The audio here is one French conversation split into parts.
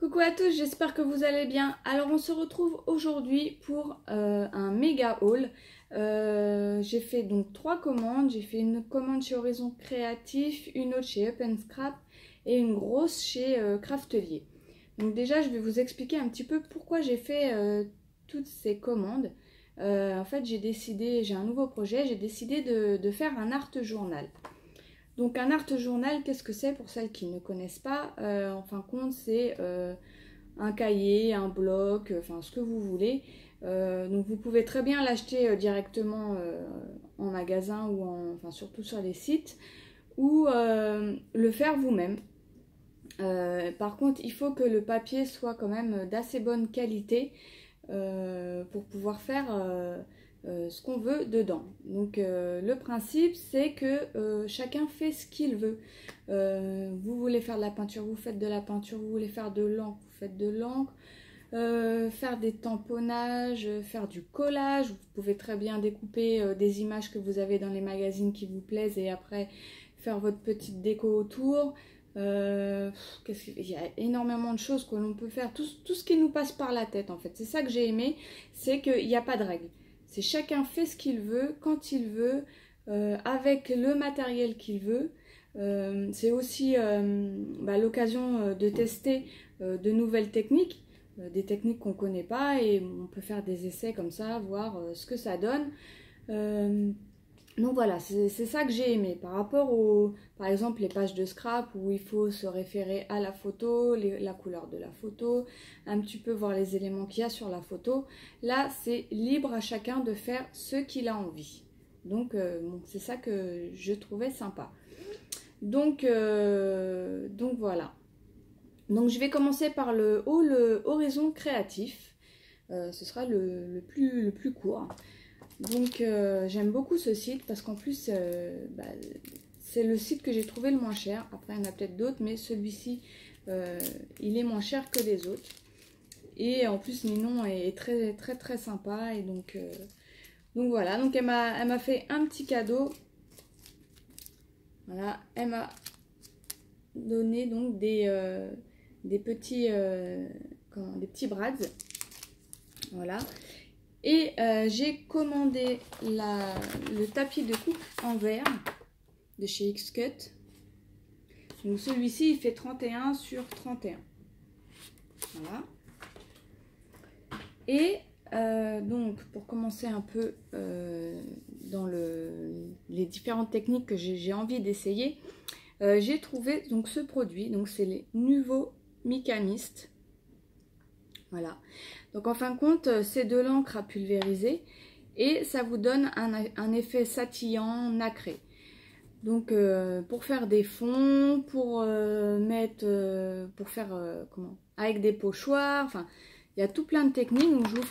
Coucou à tous, j'espère que vous allez bien. Alors on se retrouve aujourd'hui pour un méga haul. J'ai fait donc 3 commandes. J'ai fait une commande chez Horizon Créatif, une autre chez Up & Scrap et une grosse chez Craftelier. Donc déjà je vais vous expliquer un petit peu pourquoi j'ai fait toutes ces commandes. En fait j'ai un nouveau projet, j'ai décidé de faire un art journal. Donc un art journal, qu'est-ce que c'est pour celles qui ne connaissent pas? En fin de compte, c'est un cahier, un bloc, enfin ce que vous voulez. Donc vous pouvez très bien l'acheter directement en magasin ou enfin surtout sur les sites ou le faire vous-même. Par contre, il faut que le papier soit quand même d'assez bonne qualité pour pouvoir faire ce qu'on veut dedans. Donc le principe c'est que chacun fait ce qu'il veut. Vous voulez faire de la peinture, vous faites de la peinture, vous voulez faire de l'encre, vous faites de l'encre, faire des tamponnages, faire du collage. Vous pouvez très bien découper des images que vous avez dans les magazines qui vous plaisent et après faire votre petite déco autour. Il y a énormément de choses que l'on peut faire, tout ce qui nous passe par la tête en fait. C'est ça que j'ai aimé, c'est qu'il n'y a pas de règle. C'est chacun fait ce qu'il veut, quand il veut, avec le matériel qu'il veut. C'est aussi l'occasion de tester de nouvelles techniques, des techniques qu'on ne connaît pas, et on peut faire des essais comme ça, voir ce que ça donne. Donc voilà, c'est ça que j'ai aimé par rapport par exemple les pages de scrap où il faut se référer à la photo, la couleur de la photo, un petit peu voir les éléments qu'il y a sur la photo. Là c'est libre à chacun de faire ce qu'il a envie. Donc c'est ça que je trouvais sympa. Donc voilà. Donc je vais commencer par le haul Horizon Créatif. Ce sera le plus court. Donc j'aime beaucoup ce site parce qu'en plus c'est le site que j'ai trouvé le moins cher. Après il y en a peut-être d'autres, mais celui-ci il est moins cher que les autres. Et en plus Ninon est très sympa. Et donc voilà, donc elle m'a fait un petit cadeau. Voilà, elle m'a donné donc des petits brads. Voilà. Et j'ai commandé le tapis de coupe en verre de chez Xcut. Donc celui-ci il fait 31 sur 31. Voilà. Et donc pour commencer un peu dans les différentes techniques que j'ai envie d'essayer, j'ai trouvé donc ce produit. Donc c'est les Nuvo Mica Mist. Voilà. Donc en fin de compte, c'est de l'encre à pulvériser et ça vous donne un effet satillant, nacré. Donc pour faire des fonds, pour faire avec des pochoirs, enfin il y a tout plein de techniques. Donc je vous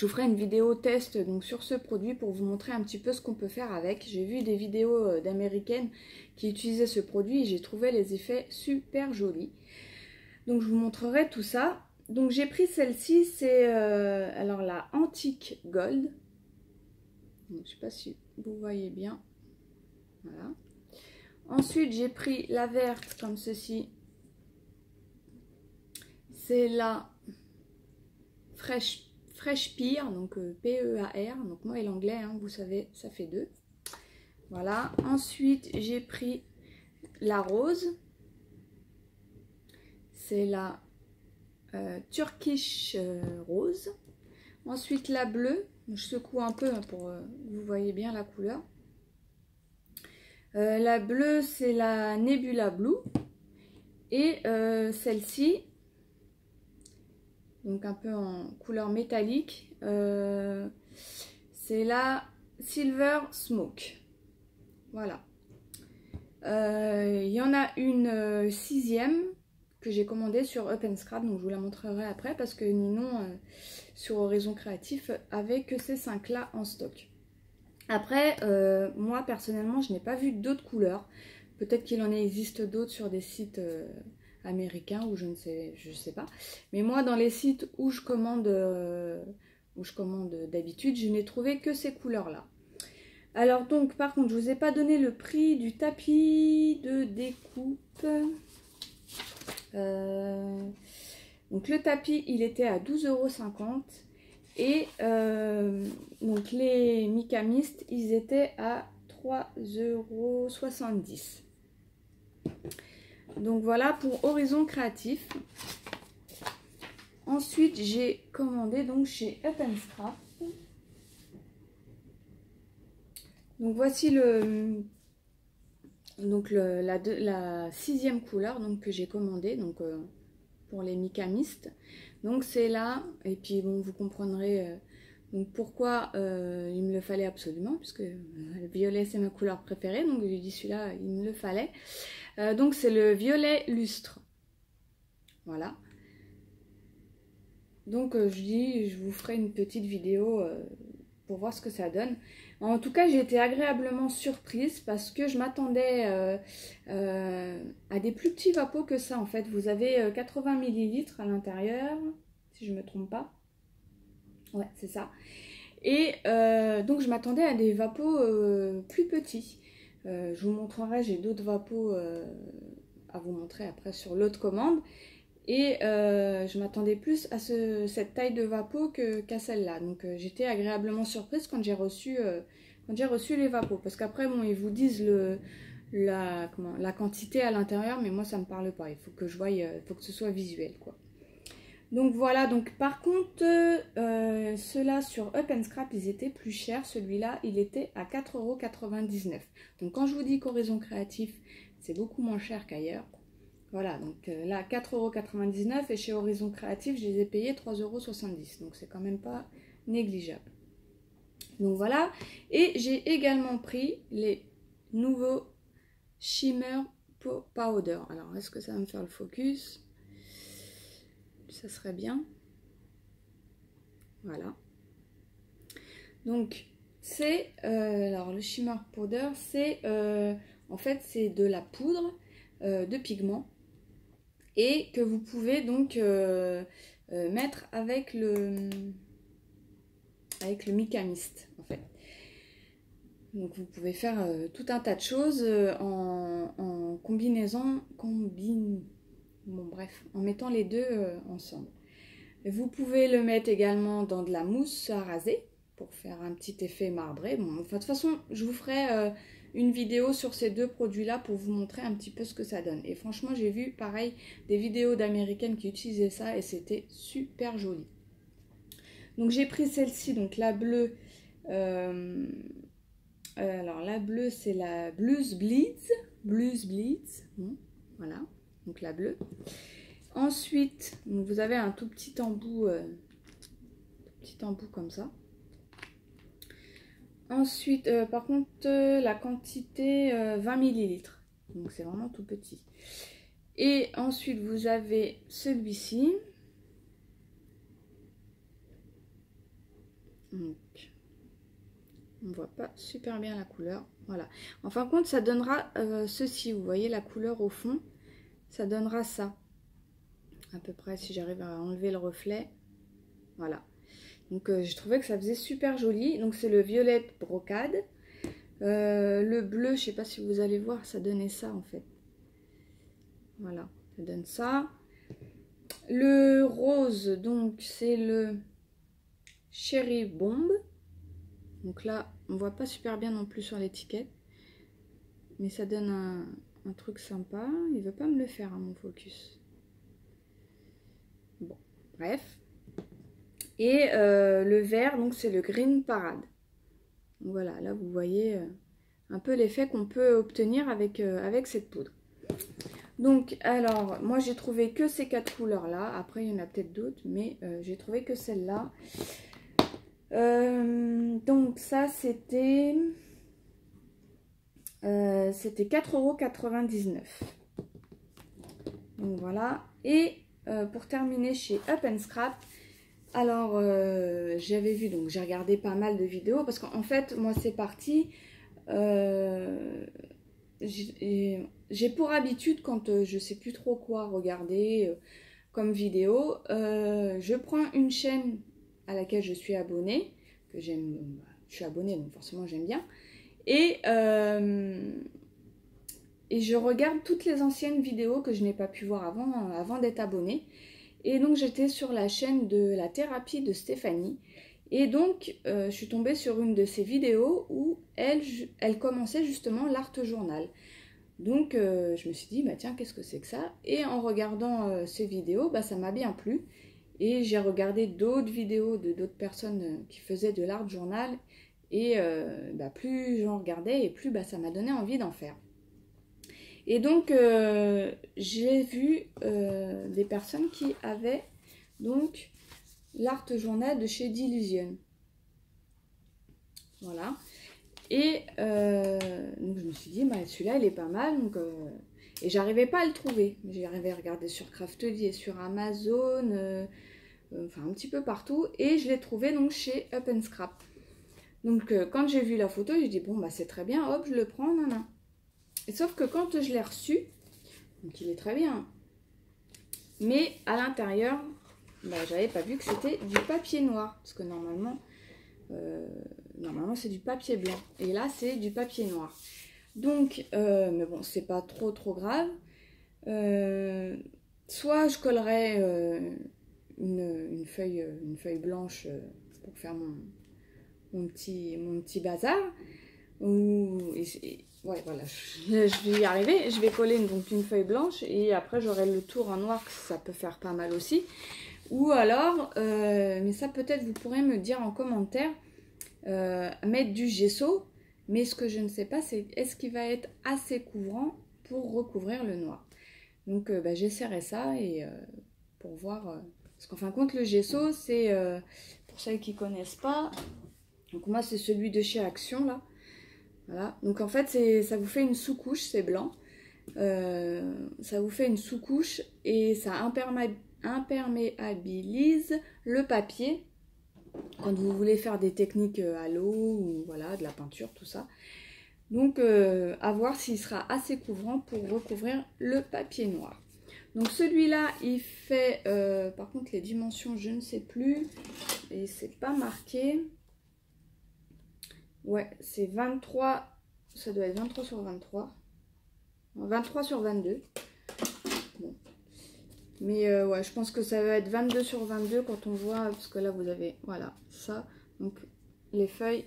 ferai une vidéo test donc sur ce produit pour vous montrer un petit peu ce qu'on peut faire avec. J'ai vu des vidéos d'américaines qui utilisaient ce produit et j'ai trouvé les effets super jolis. Donc je vous montrerai tout ça. Donc j'ai pris celle-ci, c'est alors la Antique Gold. Donc, je ne sais pas si vous voyez bien. Voilà. Ensuite j'ai pris la verte comme ceci. C'est la Fresh Pear, donc P-E-A-R. Donc moi et l'anglais, hein, vous savez, ça fait 2. Voilà. Ensuite j'ai pris la rose. C'est la Turkish Rose. Ensuite la bleue, je secoue un peu pour que vous voyez bien la couleur. La bleue c'est la Nebula Blue. Et celle-ci, donc un peu en couleur métallique, c'est la Silver Smoke. Voilà. Il y en a une 6e que j'ai commandé sur Up & Scrap, donc je vous la montrerai après parce que Ninon sur Horizon Créatif avait que ces 5 là en stock. Après moi personnellement je n'ai pas vu d'autres couleurs, peut-être qu'il en existe d'autres sur des sites américains ou je sais pas, mais moi dans les sites où je commande d'habitude je n'ai trouvé que ces couleurs là. Alors donc par contre je vous ai pas donné le prix du tapis de découpe. Donc le tapis, il était à 12,50 € et donc les Mica Mist, ils étaient à 3,70 €. Donc voilà pour Horizon Créatif. Ensuite, j'ai commandé donc chez Up & Scrap. Donc voici la 6e couleur donc, que j'ai commandée donc, pour les Mica Mist. Donc c'est là, et puis bon, vous comprendrez donc pourquoi il me le fallait absolument, puisque le violet c'est ma couleur préférée, donc j'ai dit celui-là il me le fallait. Donc c'est le violet lustre. Voilà. Donc je vous ferai une petite vidéo pour voir ce que ça donne. En tout cas, j'ai été agréablement surprise parce que je m'attendais à des plus petits vapeaux que ça en fait. Vous avez 80 ml à l'intérieur, si je ne me trompe pas. Ouais, c'est ça. Et donc je m'attendais à des vapeaux plus petits. Je vous montrerai, j'ai d'autres vapeaux à vous montrer après sur l'autre commande. Et je m'attendais plus à cette taille de vapeau qu'à celle-là. Donc j'étais agréablement surprise quand j'ai reçu les vapeaux. Parce qu'après, bon, ils vous disent la quantité à l'intérieur, mais moi ça me parle pas. Il faut que je voie, il faut que ce soit visuel, quoi. Donc voilà, donc par contre, ceux-là sur Up & Scrap, ils étaient plus chers. Celui-là, il était à 4,99 €. Donc quand je vous dis qu'Horizon Créatif, c'est beaucoup moins cher qu'ailleurs. Voilà, donc là, 4,99 € et chez Horizon Créatif, je les ai payés 3,70 €. Donc c'est quand même pas négligeable. Donc voilà, et j'ai également pris les nouveaux Shimmer Powder. Alors, est-ce que ça va me faire le focus? Ça serait bien. Voilà. Donc, c'est... alors, le Shimmer Powder, c'est... en fait, c'est de la poudre de pigment. Et que vous pouvez donc mettre avec le Mica Mist, en fait. Donc, vous pouvez faire tout un tas de choses en combinaison... Bon, bref, en mettant les deux ensemble. Vous pouvez le mettre également dans de la mousse à raser pour faire un petit effet marbré. Bon, enfin, de toute façon, je vous ferai une vidéo sur ces deux produits-là pour vous montrer un petit peu ce que ça donne. Et franchement, j'ai vu, pareil, des vidéos d'américaines qui utilisaient ça et c'était super joli. Donc, j'ai pris celle-ci, donc la bleue. Alors, la bleue, c'est la Blues Bleeds. Blues Bleeds. Bon, voilà. Donc la bleue. Ensuite, vous avez un tout petit embout comme ça. Ensuite, par contre, la quantité 20 ml. Donc c'est vraiment tout petit. Et ensuite, vous avez celui-ci. Donc, on ne voit pas super bien la couleur. Voilà. En fin de compte, ça donnera ceci. Vous voyez la couleur au fond. Ça donnera ça. À peu près, si j'arrive à enlever le reflet. Voilà. Donc, je trouvais que ça faisait super joli. Donc, c'est le violet brocade. Le bleu, je ne sais pas si vous allez voir, ça donnait ça, en fait. Voilà, ça donne ça. Le rose, donc, c'est le Cherry Bomb. Donc là, on ne voit pas super bien non plus sur l'étiquette. Mais ça donne un truc sympa. Il ne veut pas me le faire, hein, mon focus. Bon, bref. Et le vert, donc c'est le Green Parade. Donc voilà, là vous voyez un peu l'effet qu'on peut obtenir avec cette poudre. Donc, alors, moi j'ai trouvé que ces 4 couleurs-là. Après, il y en a peut-être d'autres, mais j'ai trouvé que celle-là. Donc ça, c'était 4,99 €. Donc voilà. Et pour terminer chez Up & Scrap, alors j'avais vu, donc j'ai regardé pas mal de vidéos parce qu'en fait, moi c'est parti. J'ai pour habitude, quand je sais plus trop quoi regarder comme vidéo, je prends une chaîne à laquelle je suis abonnée, que j'aime, je suis abonnée donc forcément j'aime bien, et je regarde toutes les anciennes vidéos que je n'ai pas pu voir avant d'être abonnée. Et donc j'étais sur la chaîne de la thérapie de Stéphanie. Et donc je suis tombée sur une de ses vidéos où elle commençait justement l'art journal. Donc je me suis dit, bah tiens, qu'est-ce que c'est que ça? Et en regardant ces vidéos, bah, ça m'a bien plu. Et j'ai regardé d'autres vidéos de d'autres personnes qui faisaient de l'art journal. Et bah, plus j'en regardais et plus bah, ça m'a donné envie d'en faire. Et donc j'ai vu des personnes qui avaient donc l'art journal de chez D'Illusion. Voilà. Et donc je me suis dit, bah, celui-là il est pas mal. Donc, et j'arrivais pas à le trouver. J'arrivais à regarder sur Craftly et sur Amazon, enfin un petit peu partout. Et je l'ai trouvé donc chez Up & Scrap. Donc quand j'ai vu la photo, j'ai dit bon bah c'est très bien, hop je le prends, nan. Et sauf que quand je l'ai reçu, donc il est très bien, mais à l'intérieur, bah, j'avais pas vu que c'était du papier noir, parce que normalement c'est du papier blanc, et là c'est du papier noir. Donc, mais bon, c'est pas trop grave. Soit je collerai une feuille blanche pour faire mon petit bazar, ouais, voilà, je vais y arriver. Je vais coller donc une feuille blanche et après j'aurai le tour en noir, ça peut faire pas mal aussi. Ou alors, mais ça peut-être vous pourrez me dire en commentaire, mettre du gesso. Mais ce que je ne sais pas, c'est est-ce qu'il va être assez couvrant pour recouvrir le noir. Donc bah, j'essaierai ça et pour voir. Parce qu'en fin de compte, le gesso, c'est pour celles qui ne connaissent pas. Donc moi, c'est celui de chez Action là. Voilà, donc en fait ça vous fait une sous-couche, c'est blanc, ça vous fait une sous-couche et ça imperméabilise le papier quand vous voulez faire des techniques à l'eau ou voilà, de la peinture, tout ça. Donc à voir s'il sera assez couvrant pour recouvrir le papier noir. Donc celui-là il fait, par contre les dimensions je ne sais plus et c'est pas marqué. Ouais, c'est 23, ça doit être 23 sur 23. 23 sur 22. Bon. Mais ouais, je pense que ça va être 22 sur 22 quand on voit, parce que là vous avez, voilà, ça. Donc les feuilles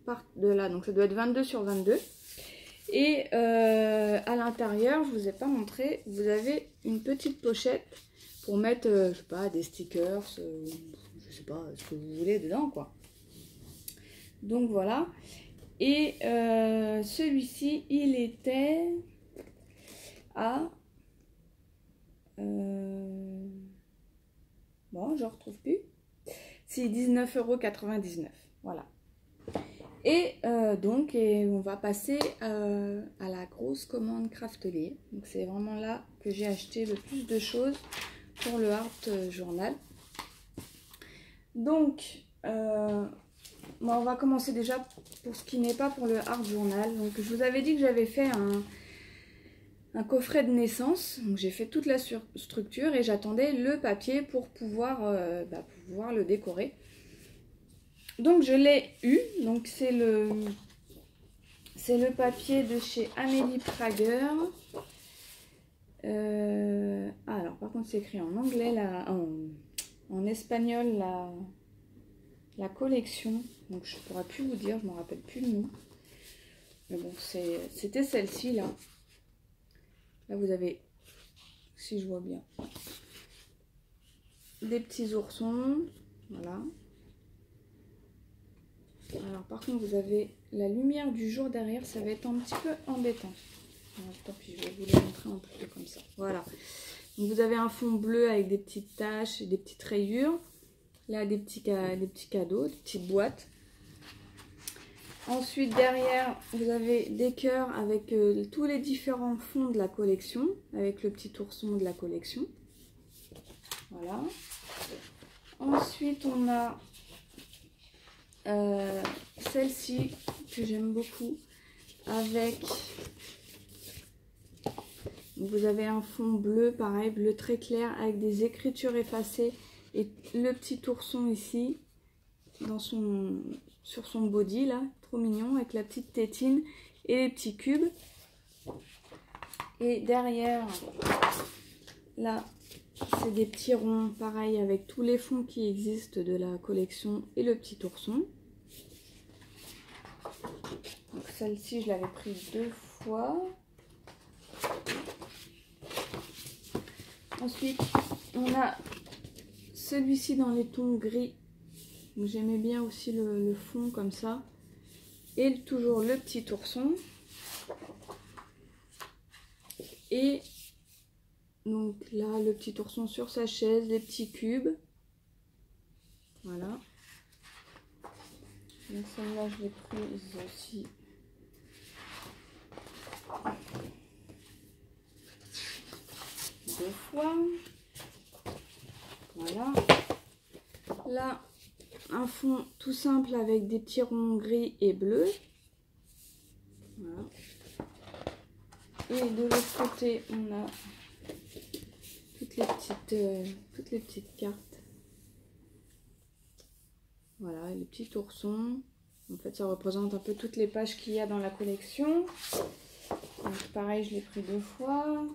partent de là, donc ça doit être 22 sur 22. Et à l'intérieur, je vous ai pas montré, vous avez une petite pochette pour mettre, je sais pas, des stickers, je sais pas, ce que vous voulez dedans, quoi. Donc voilà, et celui-ci, il était à... bon, je ne retrouve plus. C'est 19,99 €, voilà. Et donc, on va passer à la grosse commande Craftly. Donc c'est vraiment là que j'ai acheté le plus de choses pour le art journal. Donc... bon, on va commencer déjà pour ce qui n'est pas pour le art journal. Donc je vous avais dit que j'avais fait un coffret de naissance. Donc j'ai fait toute la structure et j'attendais le papier pour pouvoir le décorer. Donc je l'ai eu. Donc c'est le papier de chez Amélie Prager. Alors par contre c'est écrit en anglais là, en espagnol la collection, donc je ne pourrais plus vous dire, je ne me rappelle plus le nom. Mais bon, c'était celle-ci là. Là vous avez, si je vois bien, des petits oursons, voilà. Alors par contre vous avez la lumière du jour derrière, ça va être un petit peu embêtant. Alors, tant pis, je vais vous les montrer un peu comme ça. Voilà. Donc vous avez un fond bleu avec des petites taches et des petites rayures. Là, des petits cadeaux, des petites boîtes. Ensuite, derrière, vous avez des cœurs avec tous les différents fonds de la collection, avec le petit ourson de la collection. Voilà. Ensuite, on a celle-ci que j'aime beaucoup, avec... Vous avez un fond bleu, pareil, bleu très clair, avec des écritures effacées. Et le petit ourson ici, sur son body là, trop mignon, avec la petite tétine et les petits cubes. Et derrière, là, c'est des petits ronds, pareil, avec tous les fonds qui existent de la collection et le petit ourson. Donc celle-ci, je l'avais pris 2 fois. Ensuite, on a celui-ci dans les tons gris. J'aimais bien aussi le fond comme ça. Et toujours le petit ourson. Et donc là, le petit ourson sur sa chaise, les petits cubes. Voilà. Donc celle-là, je l'ai prise aussi. Deux fois. Voilà. Là, un fond tout simple avec des petits ronds gris et bleus. Voilà. Et de l'autre côté, on a toutes les petites cartes. Voilà, les petits oursons. En fait, ça représente un peu toutes les pages qu'il y a dans la collection. Donc pareil, je l'ai pris 2 fois.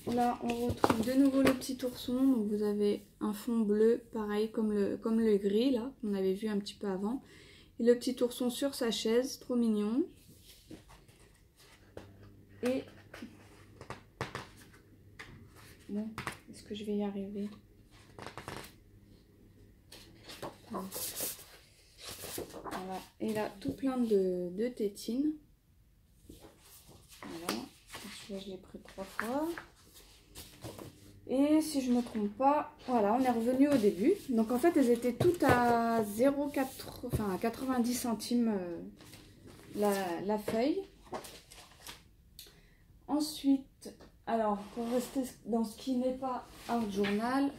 Là, on retrouve de nouveau le petit ourson. Donc vous avez un fond bleu, pareil comme le gris, là, qu'on avait vu un petit peu avant. Et le petit ourson sur sa chaise, trop mignon. Et... bon, est-ce que je vais y arriver? Voilà. Et là, tout plein de tétines. Voilà. Celui-là, je l'ai pris 3 fois. Et si je ne me trompe pas, voilà, on est revenu au début. Donc en fait, elles étaient toutes à 90 centimes la feuille. Ensuite, alors pour rester dans ce qui n'est pas Art Journal,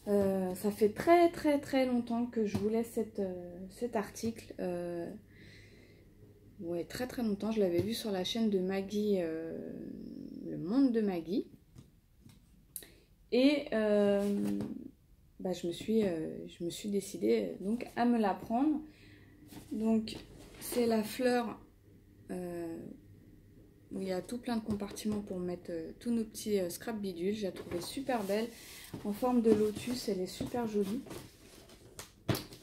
ça fait très longtemps que je voulais cet article. Ouais, très longtemps. Je l'avais vu sur la chaîne de Maggie, Le Monde de Maggie. Et bah, je me suis décidée donc à me la prendre. Donc c'est la fleur où il y a tout plein de compartiments pour mettre tous nos petits scrap bidules. Je la trouvais super belle en forme de lotus, elle est super jolie.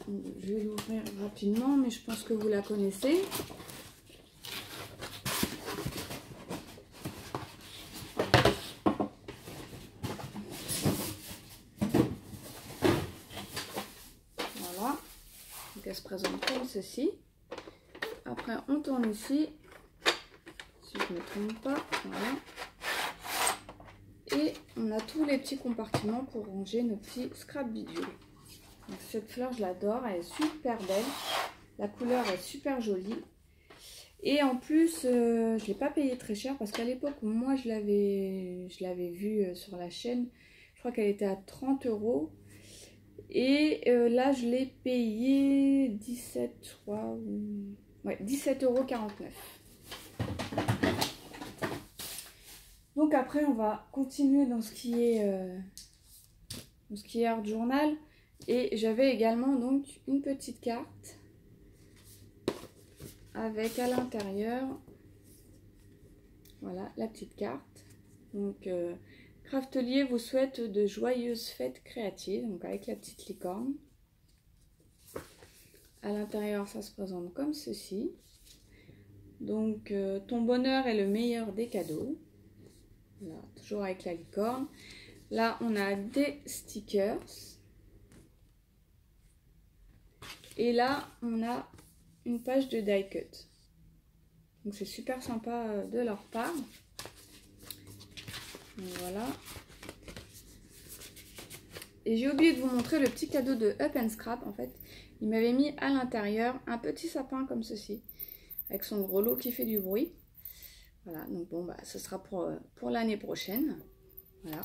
Donc, je vais l'ouvrir rapidement, mais je pense que vous la connaissez. Elle se présente comme ceci. Après on tourne ici, si je ne me trompe pas, voilà. Et on a tous les petits compartiments pour ranger nos petits scrap bidules. Donc cette fleur, je l'adore, elle est super belle, la couleur est super jolie. Et en plus, je ne l'ai pas payé très cher parce qu'à l'époque où moi je l'avais vue sur la chaîne, je crois qu'elle était à 30 €. Et là, je l'ai payé 17, je crois. Ouais, 17,49 €. Donc après, on va continuer dans ce qui est Art Journal. Et j'avais également donc une petite carte avec à l'intérieur, voilà, la petite carte. Donc Craftelier vous souhaite de joyeuses fêtes créatives, donc avec la petite licorne. À l'intérieur, ça se présente comme ceci. Donc, ton bonheur est le meilleur des cadeaux. Là, toujours avec la licorne. Là, on a des stickers. Et là, on a une page de die cut. Donc, c'est super sympa de leur part. Donc, voilà. Et j'ai oublié de vous montrer le petit cadeau de Up and Scrap. En fait, il m'avait mis à l'intérieur un petit sapin comme ceci, avec son gros lot qui fait du bruit. Voilà, donc bon, bah, ce sera pour l'année prochaine. Voilà.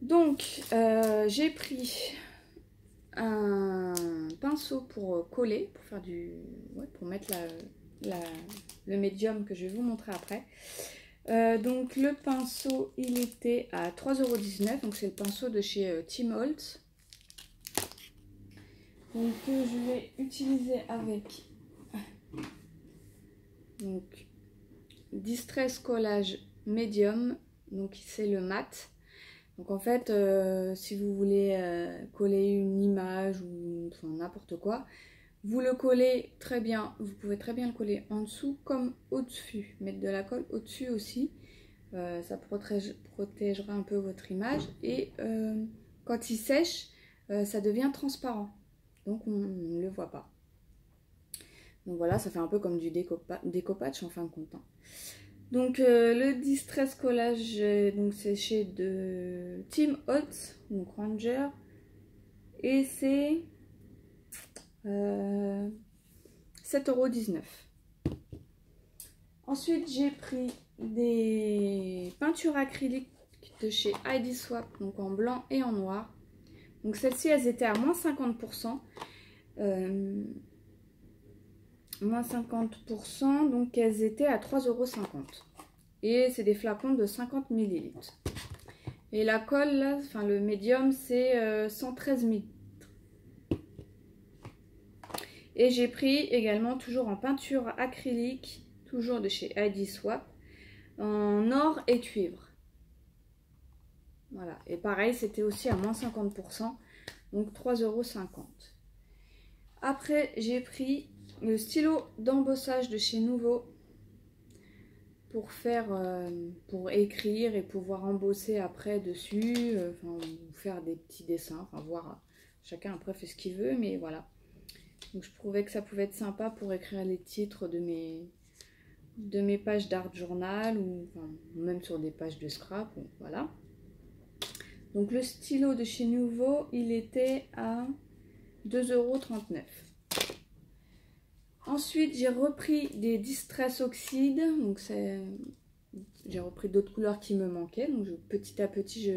Donc, j'ai pris un pinceau pour coller, pour faire pour mettre le médium que je vais vous montrer après. Donc le pinceau, il était à 3,19 €, donc c'est le pinceau de chez Tim Holtz. Donc je vais utiliser avec Donc Distress Collage Medium, donc c'est le mat. Donc en fait, si vous voulez coller une image ou enfin, n'importe quoi, vous le collez très bien. Vous pouvez très bien le coller en dessous comme au-dessus. Mettre de la colle au-dessus aussi. Ça protégera un peu votre image. Et quand il sèche, ça devient transparent. Donc on ne le voit pas. Donc voilà, ça fait un peu comme du découpage en fin de compte. Hein. Donc le Distress Collage, donc c'est chez de Tim Holtz, donc Ranger. Et c'est 7,19 €. Ensuite j'ai pris des peintures acryliques de chez ID Swap, donc en blanc et en noir. Donc celles-ci elles étaient à moins 50%. Moins 50%, donc elles étaient à 3,50 €. Et c'est des flacons de 50 ml. Et la colle, là, enfin le médium, c'est 113 ml. Et j'ai pris également, toujours en peinture acrylique, toujours de chez ID Swap, en or et cuivre. Voilà, et pareil, c'était aussi à moins 50%, donc 3,50 €. Après, j'ai pris le stylo d'embossage de chez Nouveau pour faire, pour écrire et pouvoir embosser après dessus, enfin, faire des petits dessins, enfin voir, chacun après fait ce qu'il veut, mais voilà. Donc je trouvais que ça pouvait être sympa pour écrire les titres de mes pages d'art journal ou enfin, même sur des pages de scrap, voilà. Donc le stylo de chez Nouveau, il était à 2,39 €. Ensuite, j'ai repris des Distress Oxide. Donc j'ai repris d'autres couleurs qui me manquaient. Donc petit à petit,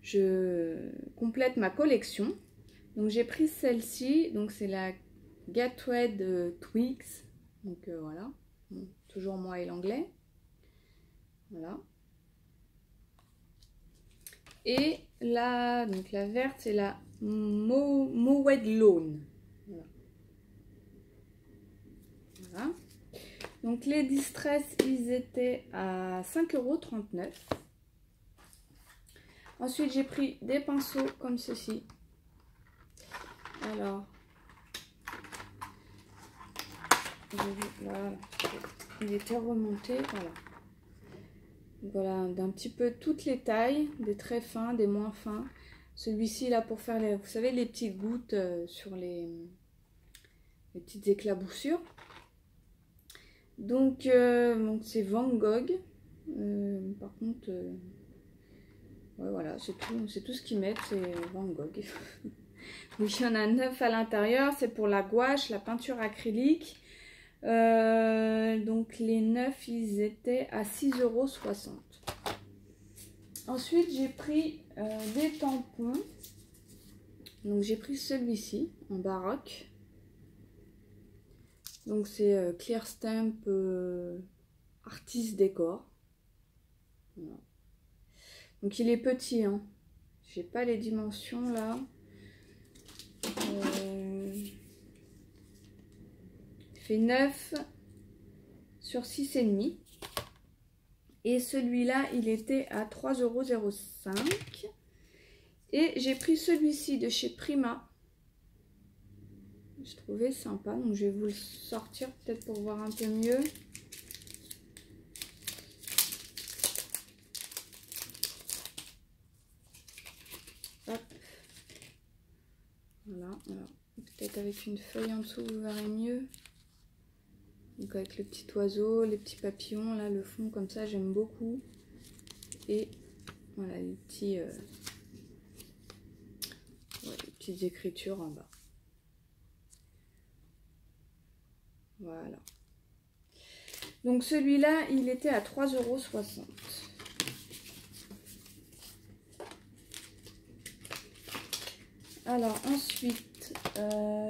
je complète ma collection. Donc j'ai pris celle-ci. Donc c'est la Gateway de Twix. Donc voilà. Bon, toujours moi et l'anglais. Voilà. Et donc la verte, c'est la Mowed Lawn. Voilà. Voilà. Donc les Distress, ils étaient à 5,39 €. Ensuite, j'ai pris des pinceaux comme ceci. Alors, voilà, il était remonté, voilà. Voilà, d'un petit peu toutes les tailles, des très fins, des moins fins. Celui-ci là pour faire vous savez, les petites gouttes sur les petites éclaboussures. Donc c'est Van Gogh. Par contre, ouais, voilà, c'est tout ce qu'ils mettent, c'est Van Gogh. Donc il y en a 9 à l'intérieur, c'est pour la gouache, la peinture acrylique. Donc les 9, ils étaient à 6,60 €. Ensuite, j'ai pris des tampons. Donc j'ai pris celui-ci en baroque. Donc c'est Clear Stamp Artist Décor. Voilà. Donc il est petit, hein. J'ai pas les dimensions là. Il fait 9 sur 6,5. Et celui-là, il était à 3,05 €. Et j'ai pris celui-ci de chez Prima. Je trouvais sympa, donc je vais vous le sortir peut-être pour voir un peu mieux. Hop. Voilà, alors peut-être avec une feuille en dessous vous verrez mieux. Donc avec le petit oiseau, les petits papillons, là le fond comme ça j'aime beaucoup. Et voilà les petites écritures en bas. Voilà. Donc celui-là, il était à 3,60 €. Alors ensuite,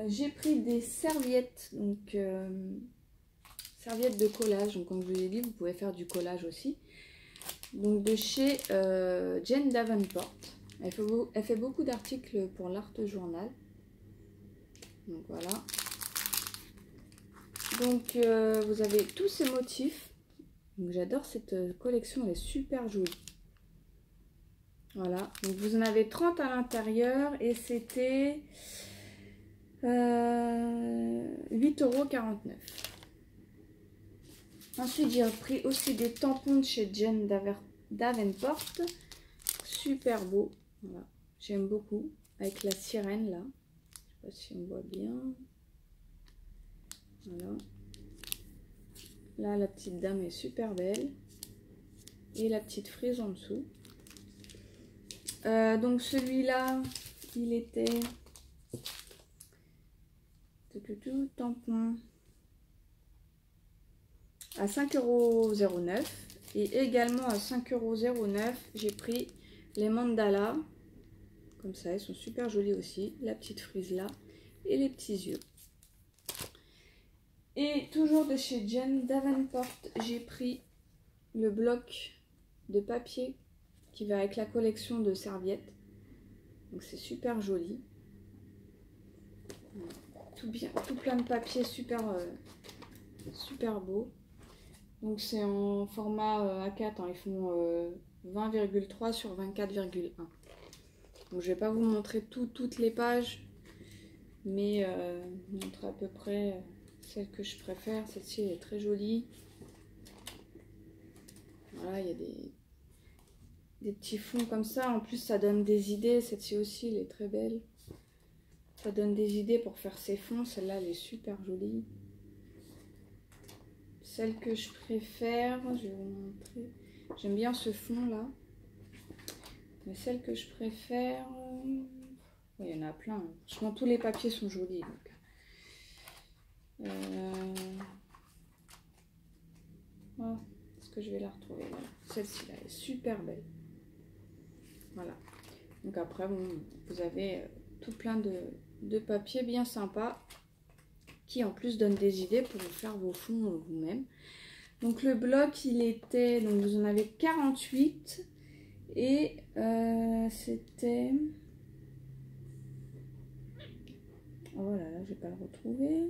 j'ai pris des serviettes, donc serviettes de collage. Donc comme je vous l'ai dit, vous pouvez faire du collage aussi. Donc de chez Jane Davenport. Elle fait beaucoup d'articles pour l'Art Journal. Donc voilà. Donc vous avez tous ces motifs. J'adore cette collection, elle est super jolie. Voilà, donc vous en avez 30 à l'intérieur et c'était 8,49 €. Ensuite, j'ai pris aussi des tampons de chez Jane Davenport. Super beau. Voilà, j'aime beaucoup. Avec la sirène là. Je sais pas si on voit bien. Voilà. Là, la petite dame est super belle. Et la petite frise en dessous. Donc celui-là, il était tampon à 5,09 € et également à 5,09 €, j'ai pris les mandalas. Comme ça, ils sont super jolis aussi. La petite frise là et les petits yeux. Et toujours de chez Jane Davenport, j'ai pris le bloc de papier qui va avec la collection de serviettes. Donc c'est super joli. Tout plein de papier super beau. Donc c'est en format A4, hein. Ils font 20,3 sur 24,1. Donc je vais pas vous montrer toutes les pages, mais montrer à peu près celle que je préfère. Celle-ci est très jolie. Voilà, il y a des petits fonds comme ça. En plus, ça donne des idées. Celle-ci aussi, elle est très belle. Ça donne des idées pour faire ses fonds. Celle-là, elle est super jolie. Celle que je préfère, je vais vous montrer. J'aime bien ce fond-là. Mais celle que je préfère... il y en a plein. Franchement, tous les papiers sont jolis. Oh, est-ce que je vais la retrouver? Voilà. Celle-ci, là, est super belle. Voilà. Donc après, bon, vous avez tout plein de papiers bien sympas qui en plus donnent des idées pour vous faire vos fonds vous-même. Donc le bloc, il était, donc vous en avez 48 et c'était... Oh là là, je vais pas le retrouver.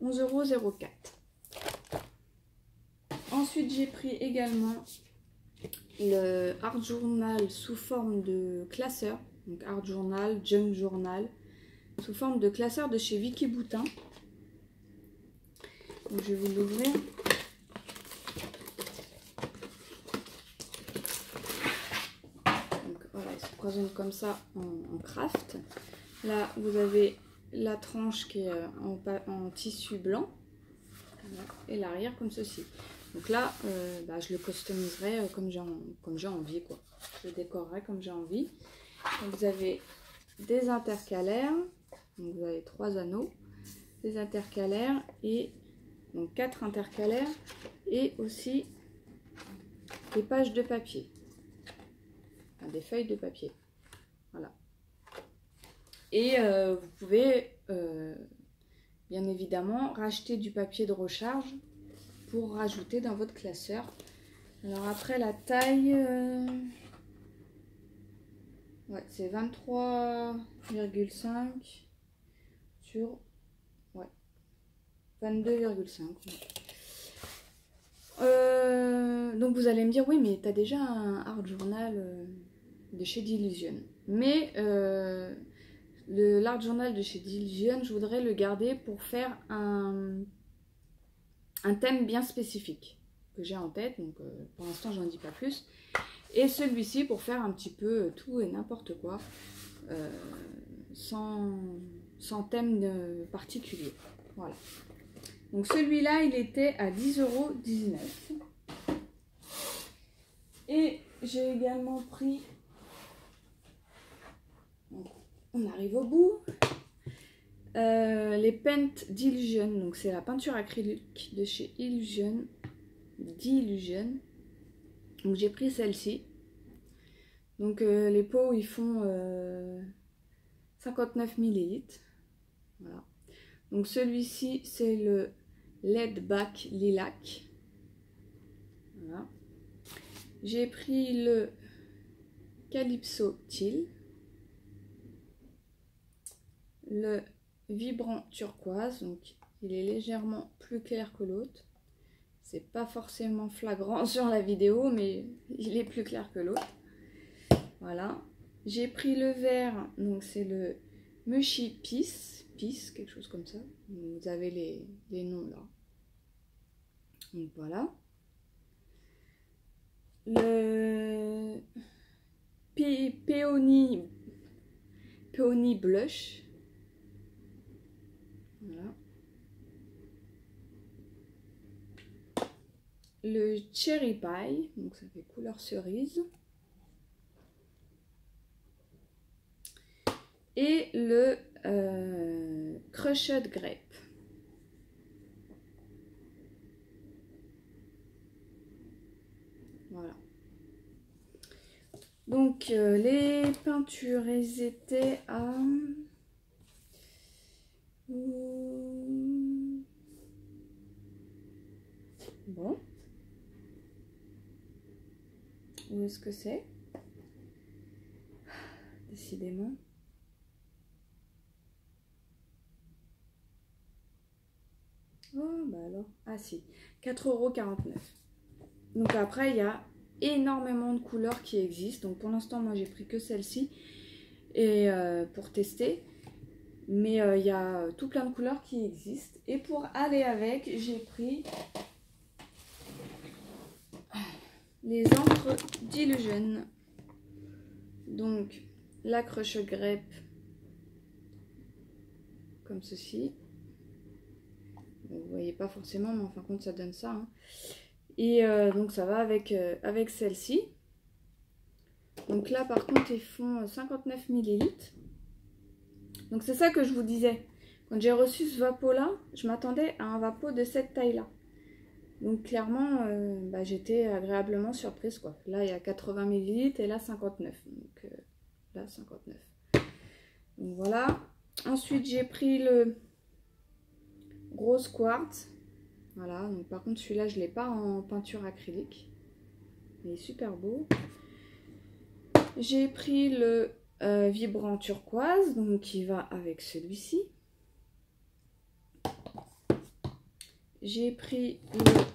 11,04 €. Ensuite, j'ai pris également le Art Journal sous forme de classeur. Donc Art Journal, Junk Journal, sous forme de classeur de chez Vicky Boutin. Donc je vais vous l'ouvrir. Donc voilà, il se présente comme ça en craft. Là, vous avez la tranche qui est en tissu blanc. Voilà, et l'arrière comme ceci. Donc là, je le customiserai comme j'ai envie, quoi. Je le décorerai comme j'ai envie. Donc vous avez des intercalaires. Donc vous avez 3 anneaux, des intercalaires et donc 4 intercalaires et aussi des pages de papier, enfin, des feuilles de papier. Voilà. Et vous pouvez bien évidemment racheter du papier de recharge pour rajouter dans votre classeur. Alors après la taille, ouais, c'est 23,5 sur 22,5. Donc vous allez me dire, oui, mais tu as déjà un Art Journal de chez D'Illusion. Mais l'Art Journal de chez D'Illusion, je voudrais le garder pour faire un thème bien spécifique que j'ai en tête. Donc pour l'instant, j'en dis pas plus. Et celui-ci pour faire un petit peu tout et n'importe quoi, sans thème particulier. Voilà. Donc celui-là, il était à 10,19 €. Et j'ai également pris, on arrive au bout, les Paint d'Illusion. Donc c'est la peinture acrylique de chez D'Illusion. Donc j'ai pris celle-ci. Donc les pots, ils font 59 ml. Voilà. Donc celui-ci, c'est le Lead Back Lilac. Voilà. J'ai pris le Calypso Teal. le vibrant turquoise, donc il est légèrement plus clair que l'autre. C'est pas forcément flagrant sur la vidéo, mais il est plus clair que l'autre. Voilà. J'ai pris le vert, donc c'est le Mushy Peace, quelque chose comme ça. Vous avez les noms là. Donc voilà. Le Peony Blush. Voilà. Le Cherry Pie, donc ça fait couleur cerise. Et le Crushed Grape. Voilà. Donc les peintures, elles étaient à... Bon. Où est-ce que c'est? Décidément. Oh, bah alors. Ah si, 4,49 €. Donc après, il y a énormément de couleurs qui existent. Donc pour l'instant, moi, j'ai pris que celle-ci et pour tester. Mais il y a tout plein de couleurs qui existent. Et pour aller avec, j'ai pris les encres d'Illusion. Donc la Crushed Grape, comme ceci. Bon, vous voyez pas forcément, mais en fin de compte, ça donne ça. Hein. Et donc ça va avec, avec celle-ci. Donc là, par contre, ils font 59 ml. Donc c'est ça que je vous disais. Quand j'ai reçu ce Vapo-là, je m'attendais à un Vapo de cette taille-là. Donc clairement, bah, j'étais agréablement surprise, quoi. Là, il y a 80 ml et là, 59. Donc là, 59. Donc voilà. Ensuite, j'ai pris le Rose Quartz. Voilà. Donc par contre, celui-là, je ne l'ai pas en peinture acrylique. Il est super beau. J'ai pris le vibrant turquoise, donc qui va avec celui-ci. J'ai pris le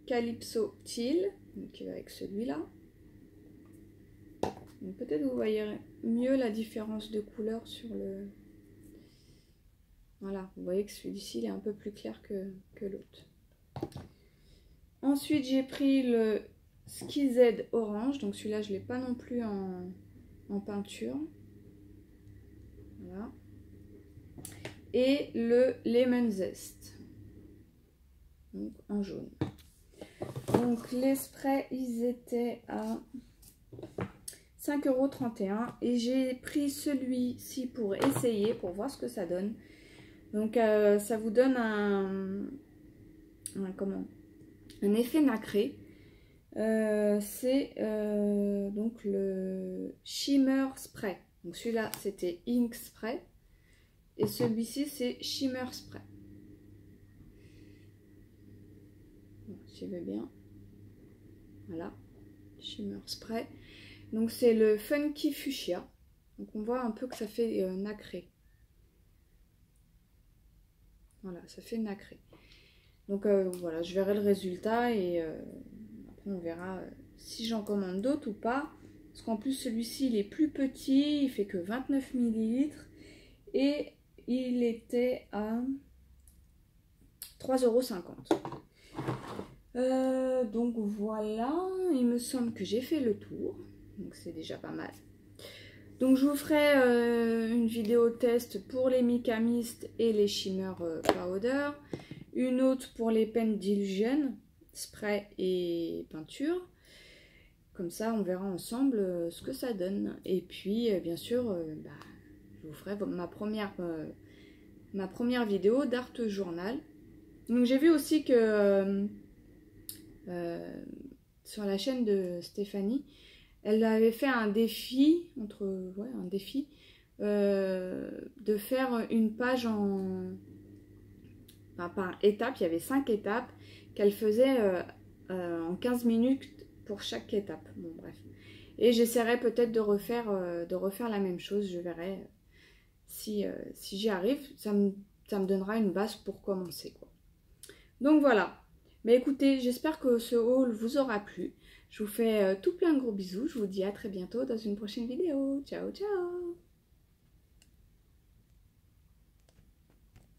Calypso Teal, donc qui va avec celui-là. Peut-être vous voyez mieux la différence de couleur sur le... Voilà, vous voyez que celui-ci il est un peu plus clair que l'autre. Ensuite, j'ai pris le Ski Z Orange, donc celui-là je ne l'ai pas non plus en peinture. Voilà. Et le Lemon Zest, donc en jaune. Donc les sprays, ils étaient à 5,31 € et j'ai pris celui-ci pour essayer, pour voir ce que ça donne. Donc ça vous donne un effet nacré. C'est donc le Shimmer Spray. Donc celui-là c'était Ink Spray et celui-ci c'est Shimmer Spray. Bon, si je veux bien. Voilà, Shimmer Spray. Donc c'est le Funky Fuchsia. Donc on voit un peu que ça fait nacré. Voilà, ça fait nacré. Donc voilà, je verrai le résultat et après on verra si j'en commande d'autres ou pas. Parce qu'en plus celui-ci il est plus petit, il fait que 29 ml et il était à 3,50 €. Donc voilà, il me semble que j'ai fait le tour. Donc c'est déjà pas mal. Donc je vous ferai une vidéo test pour les Mica Mist et les Shimmer Powder. Une autre pour les pens d'Illusion, spray et peinture. Comme ça on verra ensemble ce que ça donne. Et puis bien sûr, je vous ferai ma première vidéo d'Art Journal. Donc j'ai vu aussi que sur la chaîne de Stéphanie, elle avait fait un défi, de faire une page par étape. Il y avait 5 étapes qu'elle faisait en 15 minutes pour chaque étape. Bon, bref. Et j'essaierai peut-être de refaire la même chose, je verrai si j'y arrive, ça me donnera une base pour commencer, quoi. Donc voilà. Mais écoutez, j'espère que ce haul vous aura plu. Je vous fais tout plein de gros bisous. Je vous dis à très bientôt dans une prochaine vidéo. Ciao, ciao!